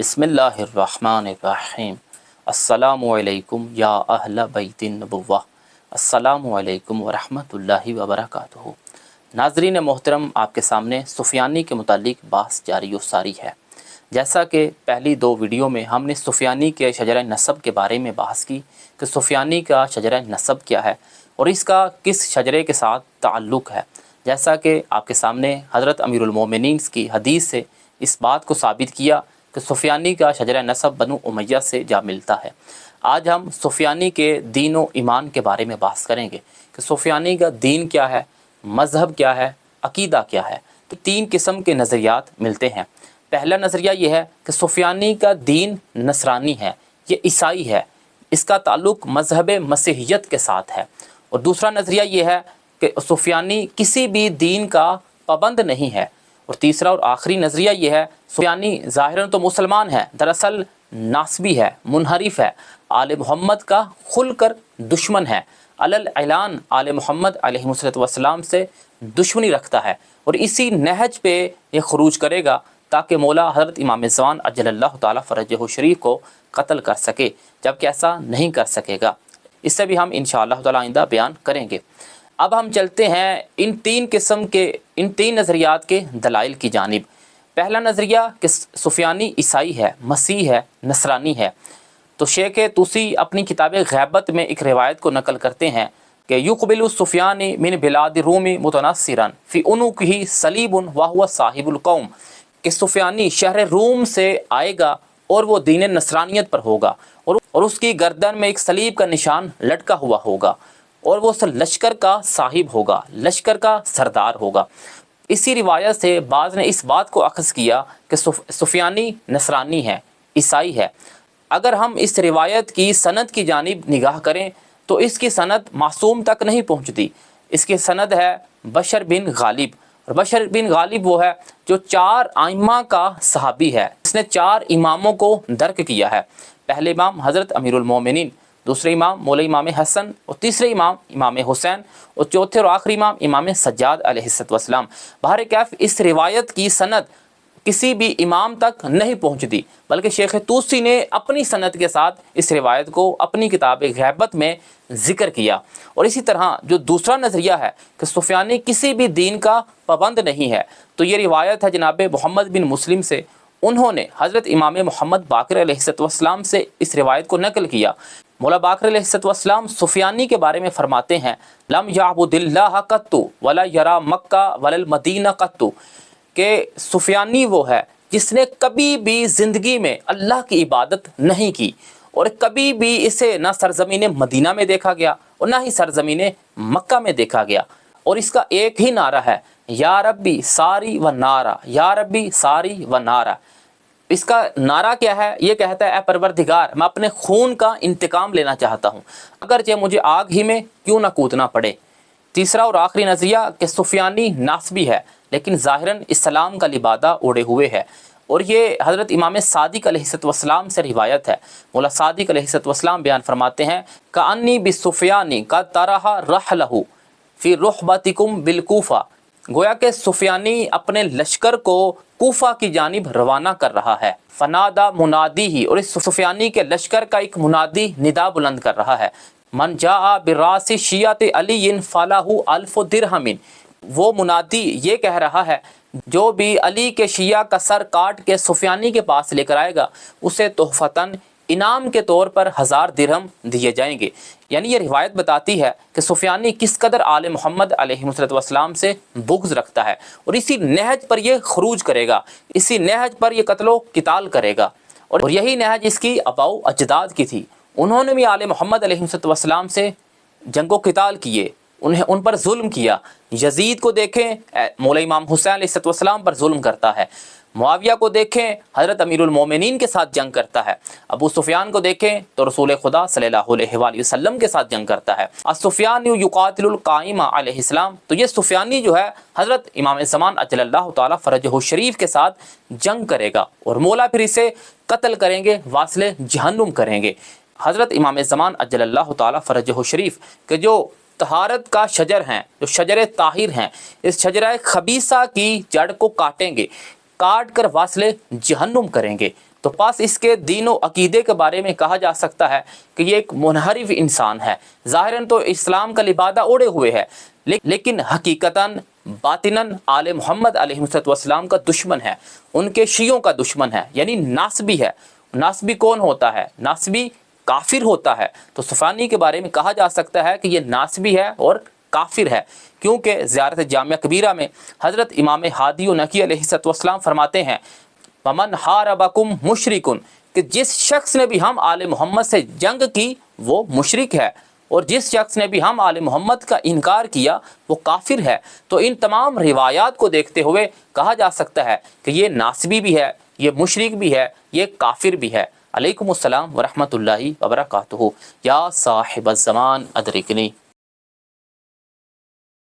बिस्मिल्लाहिर्रहमानिर्रहीम। अस्सलामु अलैकुम या अहल बैतिन नबुव्वा। अस्सलामु अलैकुम वरहमतुल्लाहि वबरकातुहू। नाज़रीन मोहतरम, आपके सामने सुफियानी के मुतालिक बात जारी व सारी है। जैसा कि पहली दो वीडियो में हमने सुफियानी के शजरा नसब के बारे में बहस की कि सुफियानी का शजरा नसब क्या है और इसका किस शजरे के साथ ताल्लुक़ है। जैसा कि आपके सामने हज़रत अमीरुल मोमिनीन की हदीस से इस बात को साबित किया कि सुफियानी का शजरा नसब बनु उमैया से जा मिलता है। आज हम सुफियानी के दीन व ईमान के बारे में बात करेंगे कि सुफियानी का दीन क्या है, मज़हब क्या है, अकीदा क्या है। तो तीन किस्म के नज़रियात मिलते हैं। पहला नज़रिया ये है कि सुफियानी का दीन नसरानी है, ये ईसाई है, इसका ताल्लुक़ मज़हब मसीहियत के साथ है। और दूसरा नज़रिया ये है कि सुफियानी किसी भी दीन का पाबंद नहीं है। और तीसरा और आखिरी नज़रिया ये है सुफियानी ज़ाहिरन तो मुसलमान है, दरअसल नासबी है, मुनहरिफ है, आले मोहम्मद का खुलकर दुश्मन है, अलल ऐलान आले मोहम्मद अलैहिस्सलाम से दुश्मनी रखता है और इसी नहज पे ये खरूज करेगा ताकि मौला हज़रत इमाम ज़मान अज्जलल्लाहु ताला फ़रजहु शरीफ को कत्ल कर सके, जबकि ऐसा नहीं कर सकेगा। इससे भी हम इंशाअल्लाह ताला आइंदा बयान करेंगे। अब हम चलते हैं इन तीन नज़रियात के दलाइल की जानिब। पहला नज़रिया कि सुफियानी ईसाई है, मसीह है, नसरानी है। तो शेख तुसी अपनी किताब गैबत में एक रिवायत को नकल करते हैं कि युक़बिलु सुफियानी मिन बिलाद रूमी मुतनस्सिरन फ़ी उनुक़िही सलीबुन व हुवा साहिबुल कौम, कि सुफियानी शहर रूम से आएगा और वो दीन नसरानियत पर होगा और उसकी गर्दन में एक सलीब का निशान लटका हुआ होगा और वो लश्कर का साहिब होगा, लश्कर का सरदार होगा। इसी रिवायत से बाज़ ने इस बात को अख़ज़ किया कि सुफियानी नसरानी है, ईसाई है। अगर हम इस रिवायत की सनद की जानिब निगाह करें तो इसकी सनद मासूम तक नहीं पहुँचती। इसकी सनद है बशर बिन गालिब, और बशर बिन गालिब वो है जो 4 आइम्मा का सहाबी है। इसने 4 इमामों को दर्क किया है। पहले इमाम हज़रत अमीरुल मोमिनीन, दूसरे इमाम मौला इमाम हसन, और तीसरे इमाम इमाम हुसैन, और चौथे और आखिरी इमाम इमाम सज्जाद अलैहिस्सलाम। बहर कैफ इस रिवायत की सनद किसी भी इमाम तक नहीं पहुँचती, बल्कि शेख तूसी ने अपनी सनद के साथ इस रिवायत को अपनी किताब गैबत में ज़िक्र किया। और इसी तरह जो दूसरा नज़रिया है कि सुफियानी किसी भी दीन का पाबंद नहीं है, तो ये रिवायत है जनाब मोहम्मद बिन मुस्लिम से। उन्होंने हज़रत इमाम मोहम्मद बाक़िर अलैहिस्सलाम से इस रिवायत को नकल किया। मौला बाक़िर अलैहिस्सलाम सुफियानी के बारे में फ़रमाते हैं, लम याबुदिल्लाह कत्तु वला यरा मक्का वलल मदीना कत्तु, कि सुफियानी वो है जिसने कभी भी ज़िंदगी में अल्लाह की इबादत नहीं की और कभी भी इसे ना सरज़मीन मदीना में देखा गया और ना ही सरज़मीन मक्का में देखा गया। और इसका एक ही नारा है, या रब्बी सारी व नारा, या रब्बी सारी व नारा। इसका नारा क्या है? ये कहता है, ए परवरदिगार, मैं अपने खून का इंतकाम लेना चाहता हूँ, अगरचे मुझे आग ही में क्यों ना कूदना पड़े। तीसरा और आखिरी नज़रिया कि सुफियानी नासबी है, लेकिन ज़ाहिरन इस्लाम का लिबादा ओढ़े हुए है। और ये हज़रत इमाम सादिक अलैहिस्सलाम से रिवायत है। मौला सादिक अलैहिस्सलाम बयान फरमाते हैं, कान्नी बिसुफियानी का तरह रहलहू फ़ी रुहबतिकुम बिलकूफ़ा, गोया के सुफियानी अपने लश्कर को कूफा की जानिब रवाना कर रहा है। फनादा मुनादी ही, और इस सुफियानी के लश्कर का एक मुनादी निदा बुलंद कर रहा है, मन जा बिरासी शियात अली फलाहु अल्फ़ दिरहमिन, वो मुनादी ये कह रहा है जो भी अली के शिया का सर काट के सुफियानी के पास लेकर आएगा उसे तोहफ़तन इनाम के तौर पर 1000 दिरहम दिए जाएंगे। यानी ये रिवायत बताती है कि सुफियानी किस कदर आले मोहम्मद अलैहिस्सलाम से बुग़्ज़ रखता है और इसी नहज पर ये खरूज करेगा, इसी नहज पर ये कत्लो किताल करेगा। और यही नहज इसकी अबाउ अजदाद की थी। उन्होंने भी आले मोहम्मद अलैहिस्सलाम से जंगो किताल किए, उन पर जुल्म किया। यजीद को देखें, मौला इमाम हुसैन अलैहिस्सलाम पर जुल्म करता है। मुआविया को देखें, हज़रत अमीरुल मोमिनीन के साथ जंग करता है। अबू सुफियान को देखें तो रसूल खुदा सल्लल्लाहु अलैहि वसल्लम के साथ जंग करता है। सुफियान युक़ातिलुल क़ाइमा अलैहिस्सलाम, तो ये सुफियानी जो है हज़रत इमाम ज़मान अज्जलल्लाहु ताला फ़रजहु शरीफ के साथ जंग करेगा और मौला फिर इसे कत्ल करेंगे, वासिले जहन्नुम करेंगे। हज़रत इमाम ज़मान अज्जलल्लाहु ताला फ़रजहु शरीफ के जो तहारत का शजर हैं, जो शजर ताहिर हैं, इस शजर खबीसा की जड़ को काटेंगे, काट कर वासले जहन्नुम करेंगे। تو پاس اس کے دین و عقیدے کے بارے میں کہا جا سکتا ہے کہ یہ ایک منحرف انسان ہے. ظاہراً تو اسلام کا لبادہ اوڑے ہوئے ہے، لیکن حقیقتاً باطناً آل محمد علیہ السلام کا دشمن ہے، ان کے شیعوں کا دشمن ہے، یعنی ناصبی ہے. ناصبی کون ہوتا ہے؟ ناصبی کافر ہوتا ہے. تو سفیانی کے بارے میں کہا جا سکتا ہے کہ یہ ناصبی ہے اور کافر ہے، کیونکہ زیارت جامعہ کبیرہ میں حضرت امام ہادی و نقی علیہ السلام فرماتے ہیں وَمَنْ حَارَبَكُمْ مُشْرِكٌ، کہ جس شخص نے بھی ہم آل محمد سے جنگ کی وہ مشرک ہے، اور جس شخص نے بھی ہم آل محمد کا انکار کیا وہ کافر ہے. تو ان تمام روایات کو دیکھتے ہوئے کہا جا سکتا ہے کہ یہ ناصبی بھی ہے، یہ مشرک بھی ہے، یہ کافر بھی ہے. علیکم السلام ورحمۃ اللہ وبرکاتہ. یا صاحب الزمان ادرکنی.